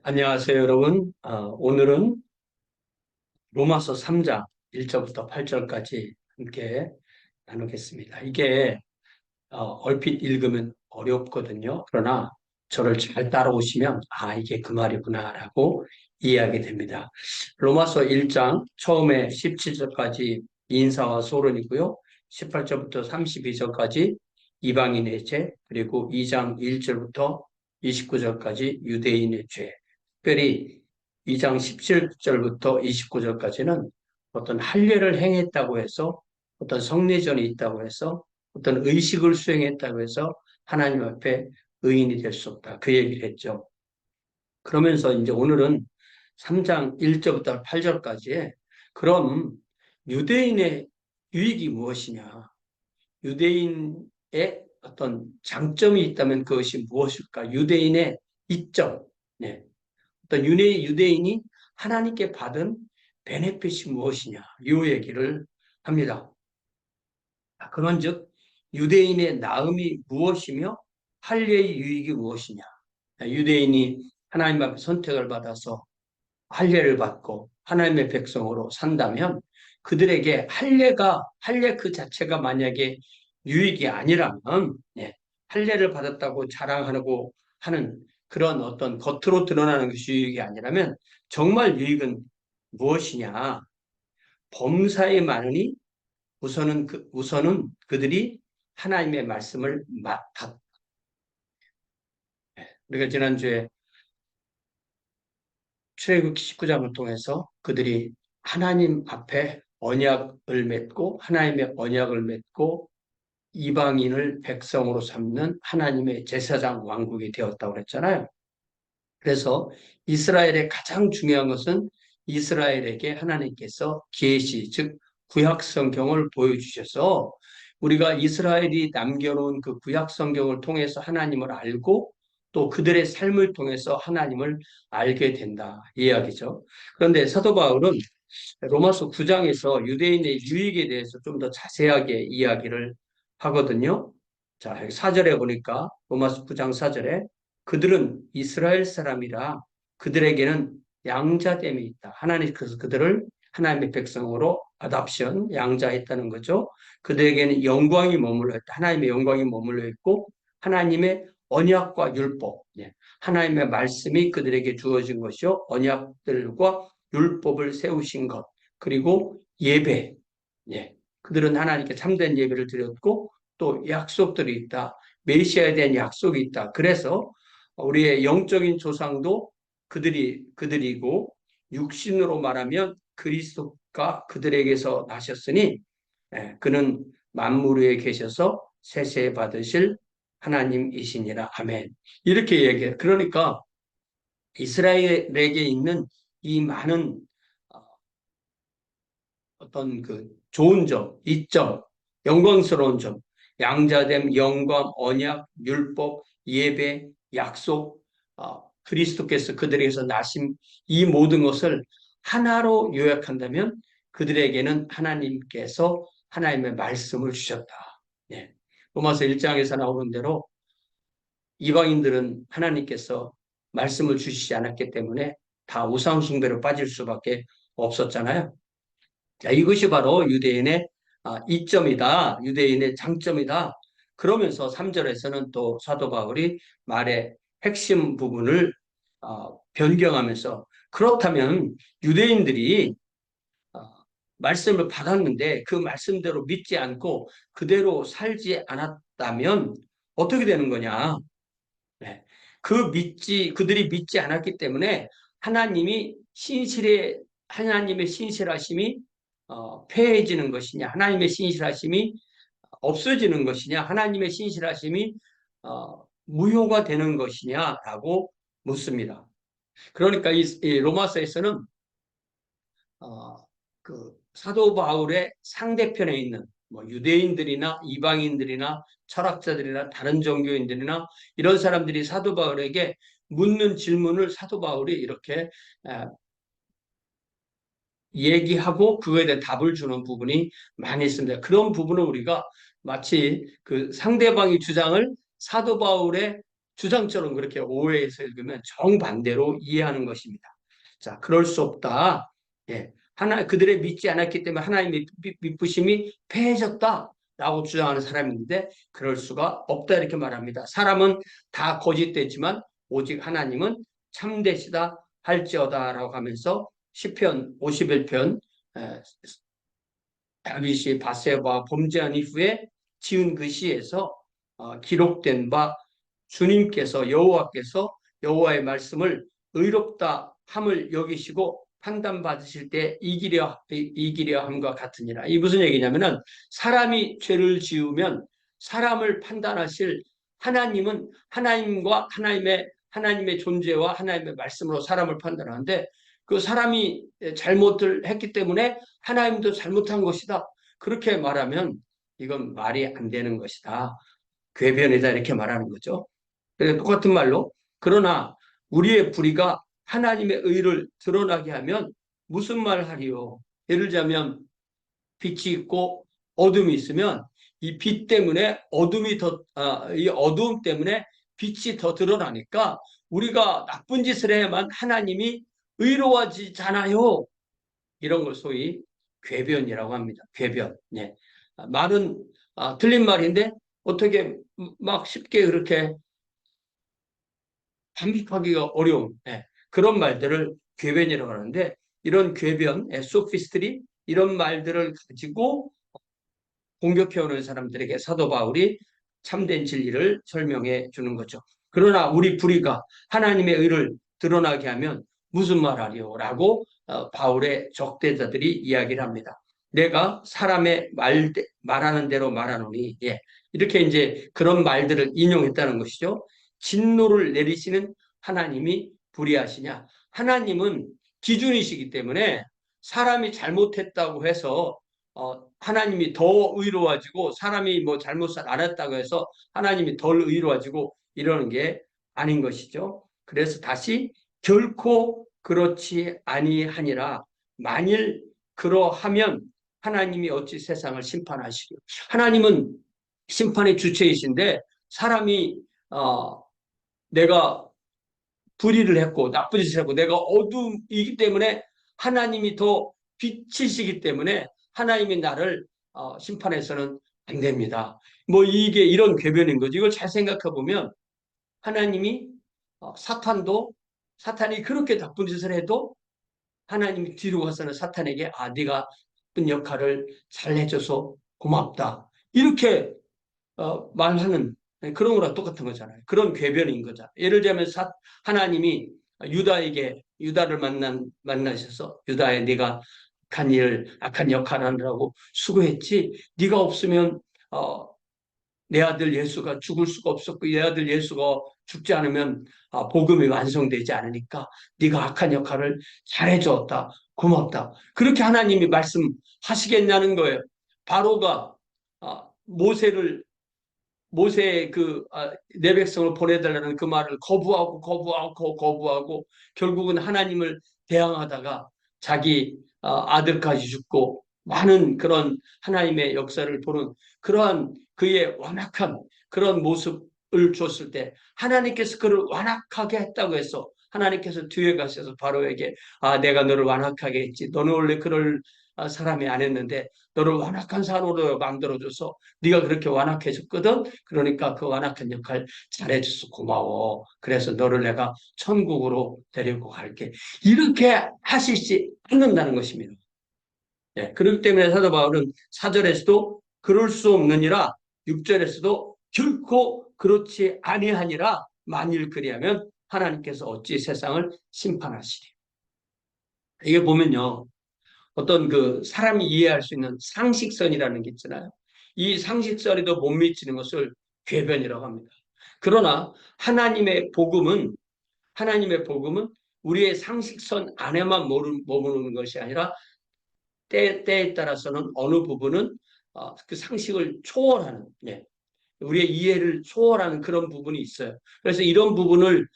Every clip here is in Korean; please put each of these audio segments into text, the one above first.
안녕하세요, 여러분. 오늘은 로마서 3장 1절부터 8절까지 함께 나누겠습니다. 이게 얼핏 읽으면 어렵거든요. 그러나 저를 잘 따라오시면 이게 그 말이구나라고 이해하게 됩니다. 로마서 1장 처음에 17절까지 인사와 소론이고요. 18절부터 32절까지 이방인의 죄, 그리고 2장 1절부터 29절까지 유대인의 죄, 특별히 2장 17절부터 29절까지는 어떤 할례를 행했다고 해서 어떤 성례전이 있다고 해서 어떤 의식을 수행했다고 해서 하나님 앞에 의인이 될 수 없다. 그 얘기를 했죠. 그러면서 이제 오늘은 3장 1절부터 8절까지에 그럼 유대인의 유익이 무엇이냐? 유대인의 어떤 장점이 있다면 그것이 무엇일까? 유대인의 이점. 네. 어떤 유대인이 하나님께 받은 베네핏이 무엇이냐? 이 얘기를 합니다. 그런즉 유대인의 나음이 무엇이며 할례의 유익이 무엇이냐? 유대인이 하나님 앞에 선택을 받아서 할례를 받고 하나님의 백성으로 산다면 그들에게 할례 그 자체가 만약에 유익이 아니라면, 할례를 받았다고 자랑하고 하는 그런 어떤 겉으로 드러나는 것이 유익이 아니라면 정말 유익은 무엇이냐? 범사에 많으니 우선은 그들이 하나님의 말씀을 맡았다. 우리가 지난주에 출애굽기 19장을 통해서 그들이 하나님 앞에 언약을 맺고 하나님의 언약을 맺고 이방인을 백성으로 삼는 하나님의 제사장 왕국이 되었다고 그랬잖아요. 그래서 이스라엘의 가장 중요한 것은 이스라엘에게 하나님께서 계시, 즉 구약 성경을 보여주셔서 우리가 이스라엘이 남겨놓은 그 구약 성경을 통해서 하나님을 알고 또 그들의 삶을 통해서 하나님을 알게 된다 이 이야기죠. 그런데 사도 바울은 로마서 9장에서 유대인의 유익에 대해서 좀 더 자세하게 이야기를 하거든요. 자, 4절에 보니까 로마서 9장 4절에 그들은 이스라엘 사람이라 그들에게는 양자됨이 있다. 하나님께서 그들을 하나님의 백성으로 아답션, 양자했다는 거죠. 그들에게는 영광이 머물러 있다. 하나님의 영광이 머물러 있고 하나님의 언약과 율법, 하나님의 말씀이 그들에게 주어진 것이요. 언약들과 율법을 세우신 것, 그리고 예배, 그들은 하나님께 참된 예배를 드렸고 또 약속들이 있다. 메시아에 대한 약속이 있다. 그래서 우리의 영적인 조상도 그들이고 육신으로 말하면 그리스도가 그들에게서 나셨으니 그는 만물 위에 계셔서 세세 받으실 하나님이시니라. 아멘. 이렇게 얘기해요. 그러니까 이스라엘에게 있는 이 많은 어떤 그 좋은 점, 이점, 영광스러운 점, 양자됨, 영광, 언약, 율법, 예배, 약속, 그리스도께서 그들에게서 나신 이 모든 것을 하나로 요약한다면 그들에게는 하나님께서 하나님의 말씀을 주셨다. 예. 로마서 1장에서 나오는 대로 이방인들은 하나님께서 말씀을 주시지 않았기 때문에 다 우상숭배로 빠질 수밖에 없었잖아요. 자, 이것이 바로 유대인의 이점이다. 유대인의 장점이다. 그러면서 3절에서는 또 사도 바울이 말의 핵심 부분을 변경하면서 그렇다면 유대인들이 어, 말씀을 받았는데 그 말씀대로 믿지 않고 그대로 살지 않았다면 어떻게 되는 거냐? 네. 그들이 믿지 않았기 때문에 하나님의 신실하심이 폐해지는 것이냐, 하나님의 신실하심이 없어지는 것이냐, 하나님의 신실하심이 무효가 되는 것이냐라고 묻습니다. 그러니까 이 로마서에서는 어, 그 사도 바울의 상대편에 있는 뭐 유대인들이나 이방인들이나 철학자들이나 다른 종교인들이나 이런 사람들이 사도 바울에게 묻는 질문을 사도 바울이 이렇게 얘기하고 그거에 대한 답을 주는 부분이 많이 있습니다. 그런 부분을 우리가 마치 그 상대방의 주장을 사도 바울의 주장처럼 그렇게 오해해서 읽으면 정반대로 이해하는 것입니다. 자, 그럴 수 없다. 예. 그들의 믿지 않았기 때문에 하나님의 믿부심이 패해졌다라고 주장하는 사람이 있는데 그럴 수가 없다 이렇게 말합니다. 사람은 다 거짓되지만 오직 하나님은 참되시다 할지어다라고 하면서 시편 51편 다윗이 바세바 범죄한 이후에 지은 그 시에서 기록된 바 주님께서 여호와의 말씀을 의롭다 함을 여기시고 판단받으실 때 이기려 함과 같으니라. 이 무슨 얘기냐면은 사람이 죄를 지으면 사람을 판단하실 하나님은 하나님의 존재와 하나님의 말씀으로 사람을 판단하는데 그 사람이 잘못을 했기 때문에 하나님도 잘못한 것이다. 그렇게 말하면 이건 말이 안 되는 것이다. 궤변이다 이렇게 말하는 거죠. 똑같은 말로 그러나 우리의 불의가 하나님의 의를 드러나게 하면 무슨 말을 하리요? 예를 들자면 빛이 있고 어둠이 있으면 이 빛 때문에 이 어두움 때문에 빛이 더 드러나니까 우리가 나쁜 짓을 해야만 하나님이 의로워지잖아요. 이런 걸 소위 궤변이라고 합니다. 궤변. 네. 말은 틀린 말인데 어떻게 막 쉽게 그렇게 반박하기가 어려운 그런 말들을 궤변이라고 하는데 이런 궤변, 소피스트리 이런 말들을 가지고 공격해오는 사람들에게 사도 바울이 참된 진리를 설명해 주는 거죠. 그러나 우리 불의가 하나님의 의를 드러나게 하면 무슨 말하리요? 라고 바울의 적대자들이 이야기를 합니다. 내가 사람의 말하는 대로 말하노니 이렇게 이제 그런 말들을 인용했다는 것이죠. 진노를 내리시는 하나님이 불의하시냐? 하나님은 기준이시기 때문에 사람이 잘못했다고 해서 하나님이 더 의로워지고 사람이 뭐 잘못을 안 했다고 해서 하나님이 덜 의로워지고 이러는 게 아닌 것이죠. 그래서 다시 결코 그렇지 아니하니라. 만일 그러하면 하나님이 어찌 세상을 심판하시리요. 하나님은 심판의 주체이신데 사람이 내가 불의를 했고 나쁜 짓을 했고 내가 어둠이기 때문에 하나님이 더 빛이시기 때문에 하나님이 나를 심판해서는 안 됩니다. 뭐 이게 이런 궤변인 거죠. 이걸 잘 생각해 보면 하나님이 사탄이 그렇게 나쁜 짓을 해도 하나님이 뒤로 가서는 사탄에게 네가 나쁜 역할을 잘 해줘서 고맙다. 이렇게 말하는 그런 거랑 똑같은 거잖아요. 그런 궤변인 거죠. 예를 들면 하나님이 유다를 만나셔서 유다에 네가 악한 역할을 하느라고 수고했지. 네가 없으면 내 아들 예수가 죽을 수가 없었고 내 아들 예수가 죽지 않으면 복음이 완성되지 않으니까 네가 악한 역할을 잘해줬다. 고맙다. 그렇게 하나님이 말씀하시겠냐는 거예요. 바로가 모세의 내 백성을 보내달라는 그 말을 거부하고 결국은 하나님을 대항하다가 자기 아들까지 죽고 많은 그런 하나님의 역사를 보는 그러한 그의 완악한 그런 모습을 줬을 때 하나님께서 그를 완악하게 했다고 해서 하나님께서 뒤에 가셔서 바로에게 내가 너를 완악하게 했지. 너는 원래 그럴 사람이 아니었는데 너를 완악한 사람으로 만들어줘서 네가 그렇게 완악해졌거든. 그러니까 그 완악한 역할 잘해줘서 고마워. 그래서 너를 내가 천국으로 데리고 갈게. 이렇게 하시지 않는다는 것입니다. 그렇기 때문에 사도 바울은 4절에서도 그럴 수 없느니라 6절에서도 결코 그렇지 아니하니라 만일 그리하면 하나님께서 어찌 세상을 심판하시리. 이게 보면요. 어떤 그 사람이 이해할 수 있는 상식선이라는 게 있잖아요. 이 상식선에도 못 미치는 것을 궤변이라고 합니다. 그러나 하나님의 복음은 우리의 상식선 안에만 머무르는 것이 아니라 때에 따라서는 어느 부분은 그 상식을 초월하는 우리의 이해를 초월하는 그런 부분이 있어요. 그래서 이런 부분을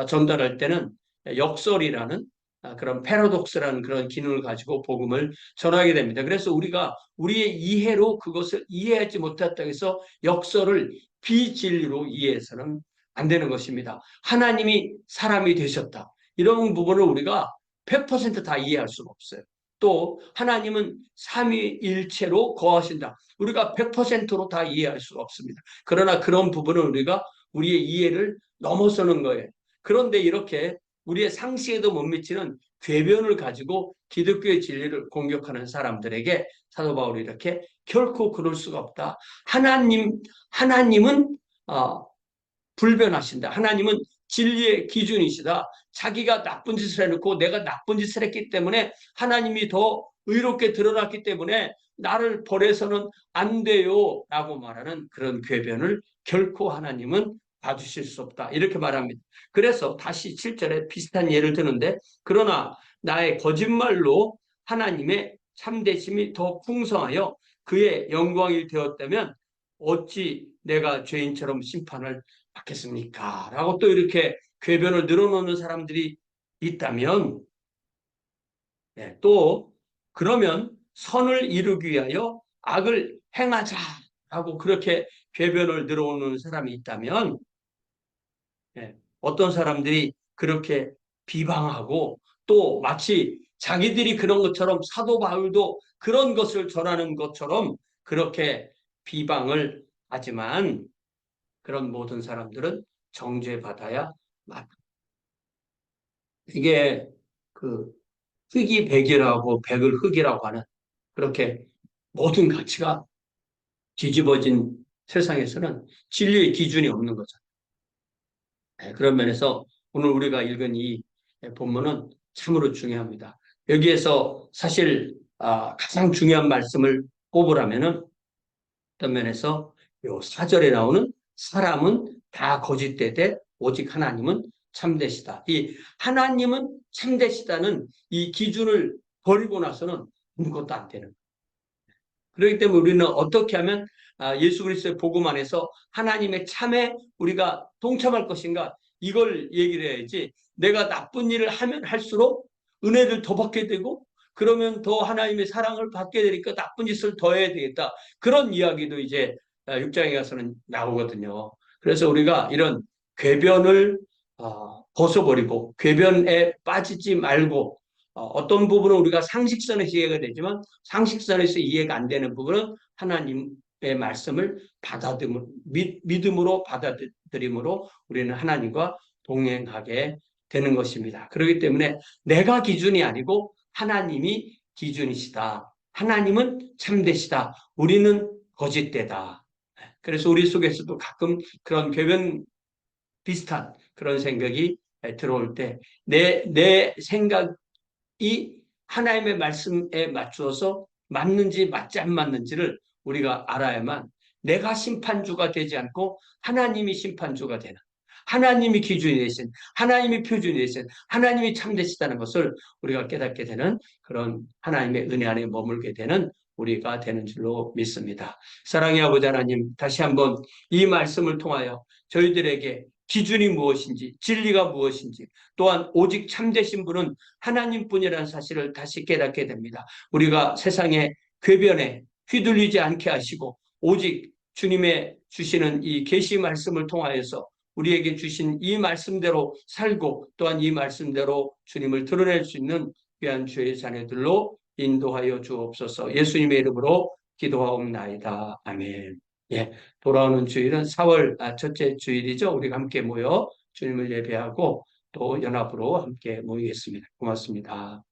전달할 때는 역설이라는 그런 패러독스라는 그런 기능을 가지고 복음을 전하게 됩니다. 그래서 우리가 우리의 이해로 그것을 이해하지 못했다고 해서 역설을 비진리로 이해해서는 안 되는 것입니다. 하나님이 사람이 되셨다. 이런 부분을 우리가 100%다 이해할 수가 없어요. 또 하나님은 삼위일체로 거하신다. 우리가 100%로 다 이해할 수가 없습니다. 그러나 그런 부분을 우리가 우리의 이해를 넘어서는 거예요. 그런데 이렇게 우리의 상식에도 못 미치는 궤변을 가지고 기독교의 진리를 공격하는 사람들에게 사도 바울이 이렇게 결코 그럴 수가 없다. 하나님은 불변하신다. 하나님은 진리의 기준이시다. 자기가 나쁜 짓을 해놓고 내가 나쁜 짓을 했기 때문에 하나님이 더 의롭게 드러났기 때문에 나를 벌해서는 안 돼요 라고 말하는 그런 궤변을 결코 하나님은 봐주실 수 없다. 이렇게 말합니다. 그래서 다시 7절에 비슷한 예를 드는데 그러나 나의 거짓말로 하나님의 참되심이 더 풍성하여 그의 영광이 되었다면 어찌 내가 죄인처럼 심판을 받겠습니까? 라고 또 이렇게 궤변을 늘어놓는 사람들이 있다면 또 그러면 선을 이루기 위하여 악을 행하자라고 그렇게 궤변을 늘어놓는 사람이 있다면 어떤 사람들이 그렇게 비방하고 또 마치 자기들이 그런 것처럼 사도 바울도 그런 것을 전하는 것처럼 그렇게 비방을 하지만 그런 모든 사람들은 정죄받아야 맞다. 이게 그 흙이 백이라고 백을 흙이라고 하는 그렇게 모든 가치가 뒤집어진 세상에서는 진리의 기준이 없는 거죠. 그런 면에서 오늘 우리가 읽은 이 본문은 참으로 중요합니다. 여기에서 사실 가장 중요한 말씀을 꼽으라면은 어떤 면에서 요 4절에 나오는 사람은 다 거짓되되 오직 하나님은 참되시다. 이 하나님은 참되시다는 이 기준을 버리고 나서는 아무것도 안 되는 거예요. 그렇기 때문에 우리는 어떻게 하면 예수 그리스도의 복음 안에서 하나님의 참에 우리가 동참할 것인가 이걸 얘기를 해야지 내가 나쁜 일을 하면 할수록 은혜를 더 받게 되고 그러면 더 하나님의 사랑을 받게 되니까 나쁜 짓을 더 해야 되겠다. 그런 이야기도 이제 6장에 가서는 나오거든요. 그래서 우리가 이런 궤변을 벗어버리고 궤변에 빠지지 말고 어떤 부분은 우리가 상식선에서 이해가 되지만 상식선에서 이해가 안 되는 부분은 하나님의 말씀을 믿음으로 받아들임으로 우리는 하나님과 동행하게 되는 것입니다. 그렇기 때문에 내가 기준이 아니고 하나님이 기준이시다. 하나님은 참되시다. 우리는 거짓되다. 그래서 우리 속에서도 가끔 그런 궤변 비슷한 그런 생각이 들어올 때 내 생각이 하나님의 말씀에 맞추어서 맞는지 맞지 안 맞는지를 우리가 알아야만 내가 심판주가 되지 않고 하나님이 심판주가 되는 하나님이 기준이 되신 하나님이 표준이 되신 하나님이 참되시다는 것을 우리가 깨닫게 되는 그런 하나님의 은혜 안에 머물게 되는 우리가 되는 줄로 믿습니다. 사랑의 아버지 하나님, 다시 한번 이 말씀을 통하여 저희들에게 기준이 무엇인지 진리가 무엇인지 또한 오직 참되신 분은 하나님뿐이라는 사실을 다시 깨닫게 됩니다. 우리가 세상의 궤변에 휘둘리지 않게 하시고 오직 주님의 주시는 이 계시 말씀을 통하여서 우리에게 주신 이 말씀대로 살고 또한 이 말씀대로 주님을 드러낼 수 있는 귀한 주의 자녀들로 인도하여 주옵소서. 예수님의 이름으로 기도하옵나이다. 아멘. 예, 돌아오는 주일은 4월 첫째 주일이죠. 우리가 함께 모여 주님을 예배하고 또 연합으로 함께 모이겠습니다. 고맙습니다.